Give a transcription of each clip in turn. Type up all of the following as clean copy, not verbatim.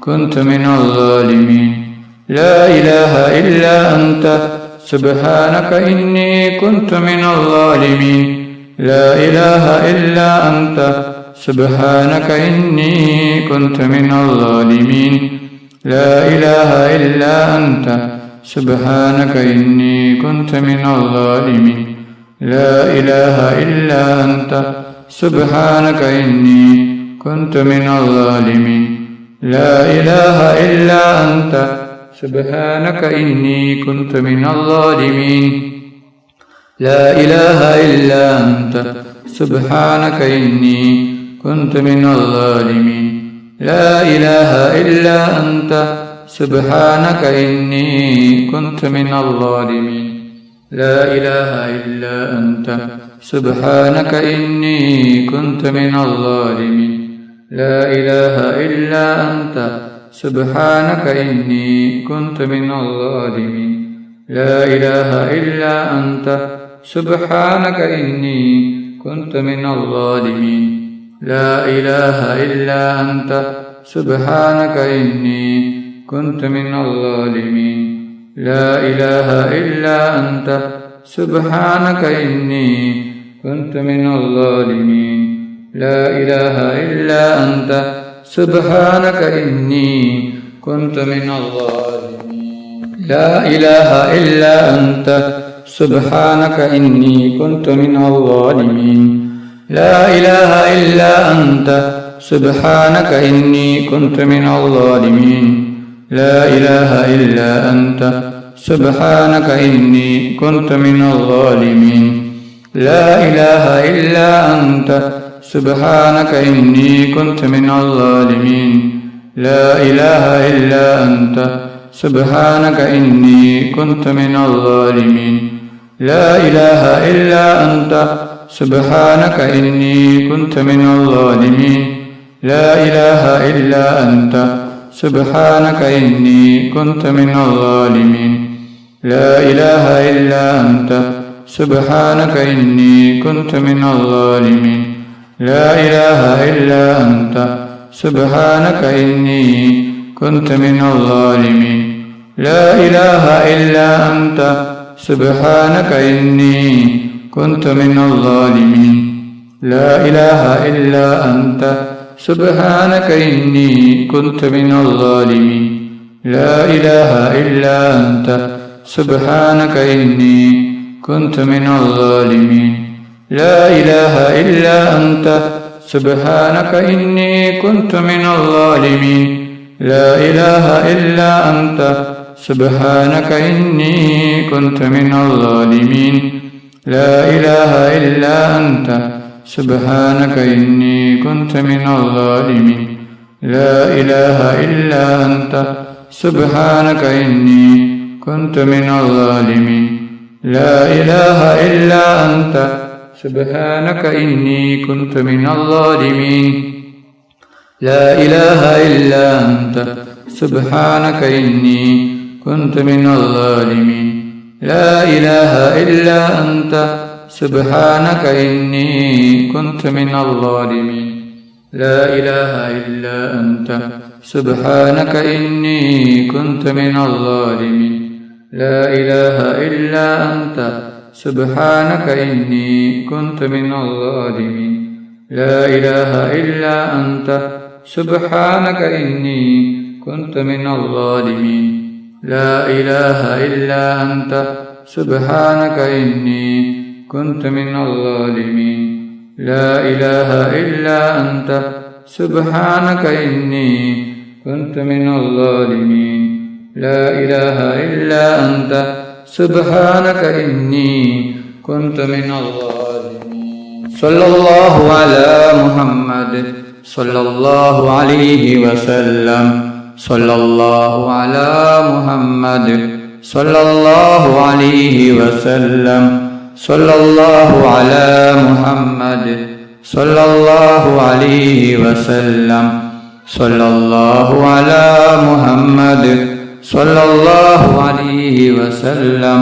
كنت من الظالمين لا إله إلا أنت سبحانك إني كنت من الظالمين لا إله إلا أنت سبحانك إني كنت من الظالمين لا إله إلا أنت سبحانك إني كنت من الظالمين لا إله إلا أنت سبحانك إني كنت من الظالمين لا إله إلا أنت سبحانك إني كنت من الظالمين لا إله إلا أنت سبحانك إني كنت من الظالمين لا إله إلا أنت سبحانك إني كنت من الظالمين لا إله إلا أنت سبحانك إني كنت من الظالمين لا إله إلا أنت سبحانك إني كنت من الظالمين لا إله إلا أنت سبحانك إني كنت من الظالمين لا إله إلا أنت سبحانك إني كنت من الظالمين لا إله إلا أنت سبحانك إني كنت من الظالمين لا إله إلا أنت سبحانك إني كنت من الظالمين لا إله إلا أنت سبحانك إني كنت من الظالمين لا إله إلا أنت سبحانك إني كنت من الظالمين لا إله إلا أنت سبحانك إني كنت من الظالمين لا إله إلا أنت سبحانك إني كنت من الظالمين لا إله إلا أنت سبحانك إني كنت من الظالمين لا إله إلا أنت سبحانك إني كنت من الظالمين لا إله إلا أنت سبحانك إني كنت من الظالمين لا إله إلا أنت سبحانك إني كنت من الظالمين لا إله إلا أنت سبحانك إني كنت من الظالمين لا إله إلا أنت سبحانك إني كنت من الظالمين لا إله إلا أنت سبحانك إني كنت من الظالمين لا إله إلا أنت سبحانك إني كنت من الظالمين لا إله إلا أنت سبحانك إني كنت من الظالمين لا إله إلا أنت سبحانك إني كنت من الظالمين لا إله إلا أنت سبحانك إني كنت من الظالمين لا إله إلا أنت سبحانك إني كنت من الظالمين لا إله إلا أنت سبحانك إني كنت من الظالمين لا إله إلا أنت سبحانك إني كنت من الظالمين لا إله إلا أنت سبحانك إني كنت من الظالمين لا إله إلا أنت سبحانك إني كنت من الظالمين لا إله إلا أنت سبحانك إني كنت من الظالمين لا إله إلا أنت سبحانك إني كنت من الظالمين لا إله إلا أنت سبحانك إني كنت من الظالمين لا إله إلا أنت سبحانك إني كنت من الظالمين لا إله إلا أنت سبحانك إني كنت من الظالمين صلى الله على محمد صلى الله عليه وسلم صلى الله على محمد صلى الله عليه وسلم صلى الله على محمد صلى الله عليه وسلم صلى الله على محمد صلى الله عليه وسلم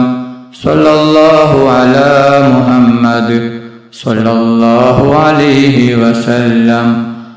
صلى الله على محمد صلى الله عليه وسلم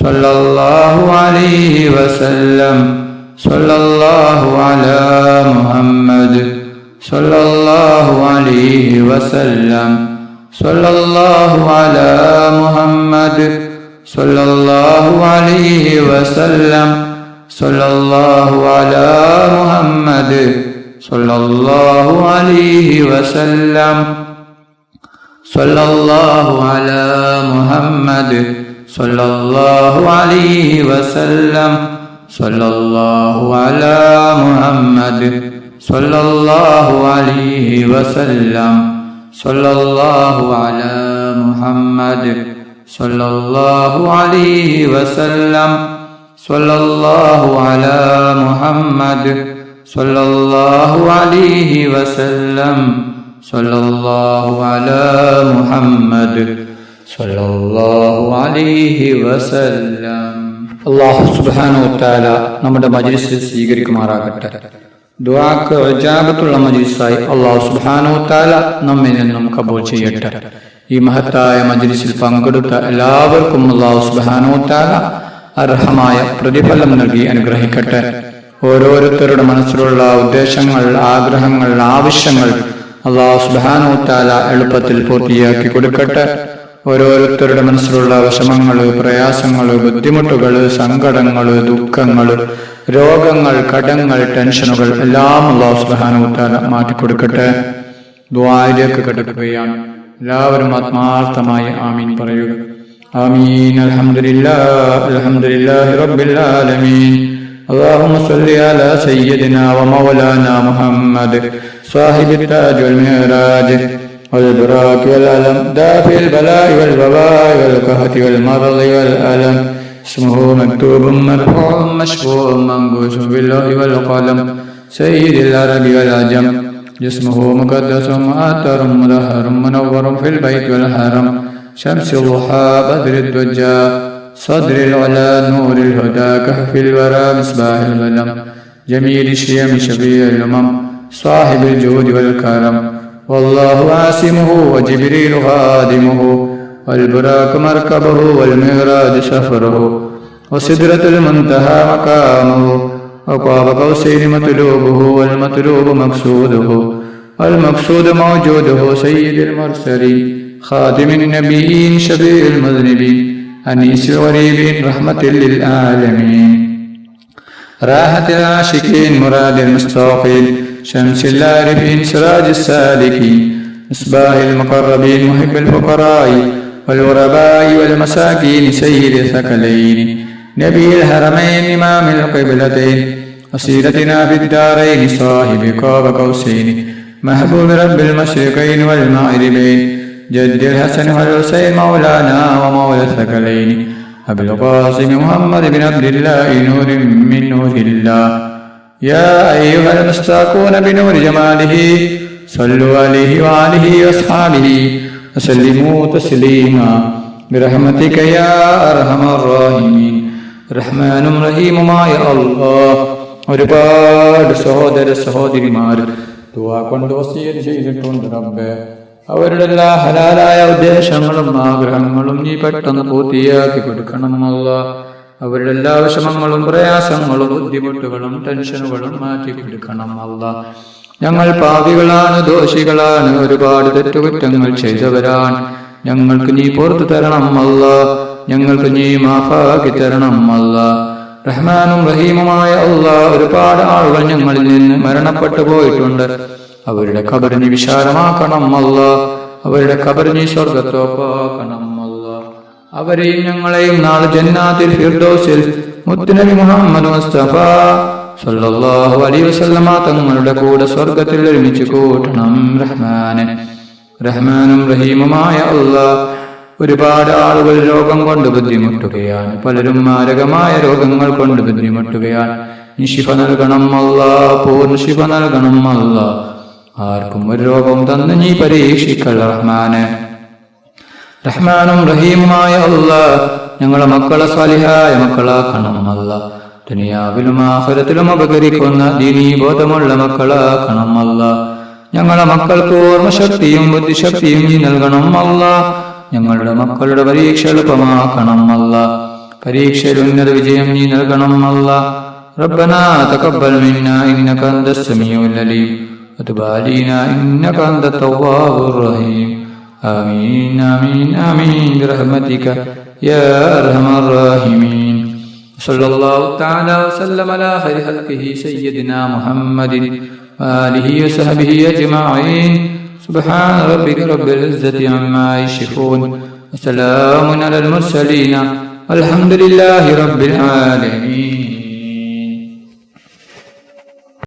സല്ലല്ലാഹു അലൈഹി വസല്ലം. സല്ലല്ലാഹു അലാ മുഹമ്മദ് സല്ലല്ലാഹു അലൈഹി വസല്ലം. സല്ലല്ലാഹു അലാ മുഹമ്മദ് സല്ലല്ലാഹു അലൈഹി വസല്ലം. സല്ലല്ലാഹു അലാ മുഹമ്മദ് സല്ലല്ലാഹു അലൈഹി വസല്ലം. സല്ലല്ലാഹു അലാ മുഹമ്മദ് സല്ലല്ലാഹു അലൈഹി വസല്ലം. സല്ലല്ലാഹു അലാ മുഹമ്മദ് സല്ലല്ലാഹു അലൈഹി വസല്ലം. സല്ലല്ലാഹു അലാ മുഹമ്മദ് സല്ലല്ലാഹു അലൈഹി വസല്ലം. സല്ലല്ലാഹു അലാ മുഹമ്മദ് സല്ലല്ലാഹു അലൈഹി വസല്ലം. സല്ലല്ലാഹു അലാ മുഹമ്മദ് സല്ലല്ലാഹു അലൈഹി വസല്ലം. അല്ലാഹു സുബ്ഹാനഹു വ തആല നമ്മുടെ മജ്ലിസ് സ്വീകരിക്കുമാറാകട്ടെ. ദുആക്ക് ഇജാബത്തുള്ള മജ്ലിസായി അല്ലാഹു സുബ്ഹാനഹു വ തആല നമ്മിൽ നിന്നും കബൂൽ ചെയ്യട്ടെ. ഈ മഹത്തായ മജ്ലിസിൽ പങ്കെടുത്ത എല്ലാവർക്കും അല്ലാഹു സുബ്ഹാനഹു വ തആല അർഹമായ പ്രതിഫലം നൽകി അനുഗ്രഹിക്കട്ടെ. ഓരോരുത്തരുടെ മനസ്സിലുള്ള ഉദ്ദേശങ്ങൾ, ആഗ്രഹങ്ങൾ, ആവശ്യങ്ങൾ അല്ലാഹു സുബ്ഹാനഹു വ തആല എളുപ്പത്തിൽ പൂർത്തിയാക്കി കൊടുക്കട്ടെ. ഓരോരുത്തരുടെ മനസ്സിലുള്ള വിഷമങ്ങൾ, പ്രയാസങ്ങൾ, ബുദ്ധിമുട്ടുകൾ, സങ്കടങ്ങൾ, ദുഃഖങ്ങൾ, രോഗങ്ങൾ, കടങ്ങൾ, ടെൻഷനുകൾ എല്ലാം അല്ലാഹു സുബ്ഹാനഹു വ തആല മാറ്റിക്കൊടുക്കട്ടെ. ദുആയിലേക്ക് കടക്കുകയാണ്. എല്ലാവരും ആത്മാർത്ഥമായി ആമീൻ പറയുക. ആമീൻ. അൽഹംദുലില്ലാഹി റബ്ബിൽ ആലമീൻ. اللهم صل على سيدنا ومولانا محمد صاحب التاج والمعراج والبراق والعلم دافع البلاء والوباء والقهط والمرض والألم. اسمه مكتوب مرفوع مشفوع منقوش باللوح والقلم. سيد العرب والعجم. جسمه مقدس مؤثر مطهر منور في البيت والحرم. شمس الضحى بدر الدجى صدر العلا نور الهدى كهف الورى مصباح الظلم. جميل الشيم شفيع الأمم صاحب الجود والكرم. والله عاصمه وجبريل خادمه والبراق مركبه والمعراج سفره وسدرة المنتهى مقامه وقاب قوسين مطلوبه والمطلوب مقصوده والمقصود موجوده. سيد المرسلين خاتم النبيين شفيع المذنبين أنيس الغريبين رحمة للعالمين. راحة العاشقين مراد المستوقين. شمس العارفين سراج السالكين. مصباح المقربين محب الفقراء والغرباء والمساكين. سيد الثقلين نبي الحرمين إمام القبلتين. وسيلتنا في الدارين صاحب قاب قوسين. محبوب رب المشرقين والمغربين. جد الحسن والحسين مولانا ومولى الثقلين. أبي القاسم محمد بن عبد الله نور من نور الله. يا أيها المستاقون بنور جماله صلوا عليه وآله وأصحابه وسلموا تسليما برحمتك يا أرحم الراحمين. റഹ്മാനും റഹീമുമായ അല്ലാഹ് ഒരുപാട് സഹോദര സഹോദരിമാർ ദുആ കൊണ്ട് വസിയത്ത് ചെയ്തിട്ടുണ്ട്. റബ്ബേ, അവരുടെ എല്ലാ ഹലാലായ ഉദ്ദേശങ്ങളും ആഗ്രഹങ്ങളും നീ പെട്ടെന്ന് പൂർത്തിയാക്കി കൊടുക്കണം അല്ലാഹ്. അവരുടെ എല്ലാ വിഷമങ്ങളും പ്രയാസങ്ങളും ബുദ്ധിമുട്ടുകളും ടെൻഷനുകളും മാറ്റി കൊടുക്കണം അല്ലാഹ്. ഞങ്ങൾ പാപികളാണ്, ദോഷികളാണ്, ഒരുപാട് തെറ്റുകുറ്റങ്ങൾ ചെയ്തവരാണ്. ഞങ്ങൾക്ക് നീ പുറത്തു തരണം അല്ലാഹ്. ഞങ്ങൾക്ക് നീ മാഫാക്കി തരണം അല്ലാഹ്. റഹ്മാനും റഹീമുമായ അല്ലാഹ്, ഒരുപാട് ആളുകൾ ഞങ്ങളിൽ നിന്ന് മരണപ്പെട്ടു പോയിട്ടുണ്ട്. അവരുടെ ഖബർ നീ വിശാലമാക്കണം അല്ലാഹ്. അവരുടെ ഖബർ നീ സ്വർഗ്ഗത്തോപ്പാക്കണം അല്ലാഹ്. അവരെയും ഞങ്ങളെയും നാളെ ജന്നാത്തിൽ ഫിർദൗസിൽ മുത്തുനബി മുഹമ്മദ് മുസ്തഫ സല്ലല്ലാഹു അലൈഹി വസല്ലമ തങ്ങളുടെ കൂടെ സ്വർഗ്ഗത്തിൽ ഒരുമിച്ച് കൂട്ടണം റഹ്മാനെ. റഹ്മാനും റഹീമുമായ അല്ലാഹ്, ഒരുപാട് ആളുകൾ രോഗം കൊണ്ട് ബുദ്ധിമുട്ടുകയാണ്. പലരും മാരകമായ രോഗങ്ങൾ കൊണ്ട് ബുദ്ധിമുട്ടുകയാണ്. നീ ശിഫ നൽകണം അല്ലാഹ്, പൂർണ്ണ ശിഫ നൽകണം അല്ലാഹ്. ആർക്കും ഒരു രോഗം തന്ന് നീ പരീക്ഷിക്കൽ റഹ്മാനെ. റഹ്മാനും റഹീമുമായ അല്ലാഹ്, ഞങ്ങളെ മക്കളെ സ്വാലിഹായ മക്കളാക്കണം അല്ലാഹ്. ദുനിയാവിലും ആഖിറത്തിലും ഉപകരിക്കുന്ന ദീനീ ബോധമുള്ള മക്കളാക്കണം അല്ലാഹ്. ഞങ്ങളെ മക്കൾക്ക് ഓർമ്മശക്തിയും ബുദ്ധിശക്തിയും നീ നൽകണം അല്ലാഹ്. ഞങ്ങളുടെ മക്കളുടെ പരീക്ഷ എളുപ്പമാക്കണം അല്ലാഹ്. പരീക്ഷയിൽ ഉന്നത വിജയം നീ നൽകണം അല്ലാ. ربنا تقبل منا إنك أنت السميع العليم وتب علينا إنك أنت التواب الرحيم. آمين آمين آمين برحمتك يا أرحم الراحمين. صلى الله تعالى وسلم على خير خلقه سيدنا محمد وآله وصحبه أجمعين. سبحان ربك رب العزة عما يصفون وسلام على المرسلين والحمد لله رب العالمين.